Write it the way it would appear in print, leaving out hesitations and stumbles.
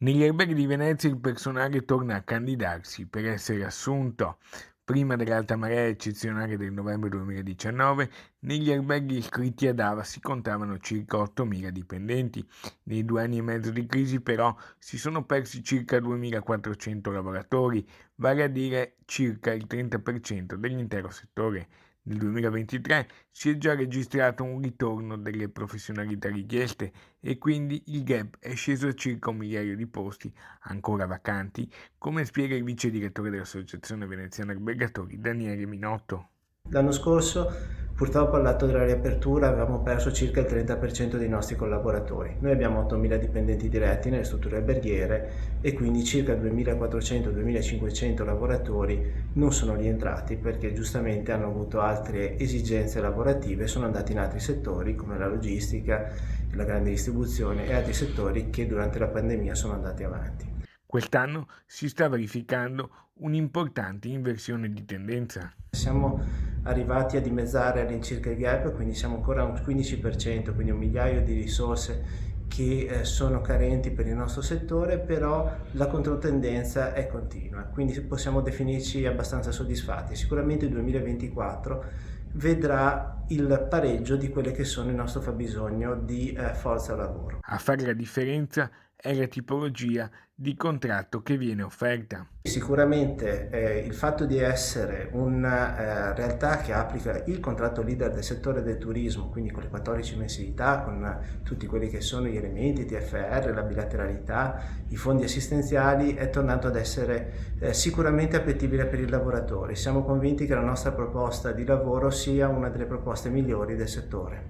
Negli alberghi di Venezia il personale torna a candidarsi per essere assunto. Prima dell'alta marea eccezionale del novembre 2019, negli alberghi iscritti ad AVA si contavano circa 8.000 dipendenti. Nei 2 anni e mezzo di crisi, però, si sono persi circa 2.400 lavoratori, vale a dire circa il 30% dell'intero settore. Nel 2023 si è già registrato un ritorno delle professionalità richieste e quindi il gap è sceso a circa 1 migliaio di posti ancora vacanti, come spiega il vice direttore dell'Associazione Veneziana Albergatori Daniele Minotto. L'anno scorso, purtroppo all'atto della riapertura, avevamo perso circa il 30% dei nostri collaboratori. Noi abbiamo 8.000 dipendenti diretti nelle strutture alberghiere e quindi circa 2.400-2.500 lavoratori non sono rientrati perché giustamente hanno avuto altre esigenze lavorative e sono andati in altri settori come la logistica, la grande distribuzione e altri settori che durante la pandemia sono andati avanti. Quest'anno si sta verificando un'importante inversione di tendenza. Siamo arrivati a dimezzare all'incirca il gap, quindi siamo ancora a un 15%, quindi 1 migliaio di risorse che sono carenti per il nostro settore, però la controtendenza è continua, quindi possiamo definirci abbastanza soddisfatti. Sicuramente il 2024 vedrà il pareggio di quelle che sono il nostro fabbisogno di forza lavoro. A fare la differenza è la tipologia di contratto che viene offerta. Sicuramente il fatto di essere una realtà che applica il contratto leader del settore del turismo, quindi con le 14 mensilità, con tutti quelli che sono gli elementi, TFR, la bilateralità, i fondi assistenziali, è tornato ad essere sicuramente appetibile per i lavoratori. Siamo convinti che la nostra proposta di lavoro sia una delle proposte migliori del settore.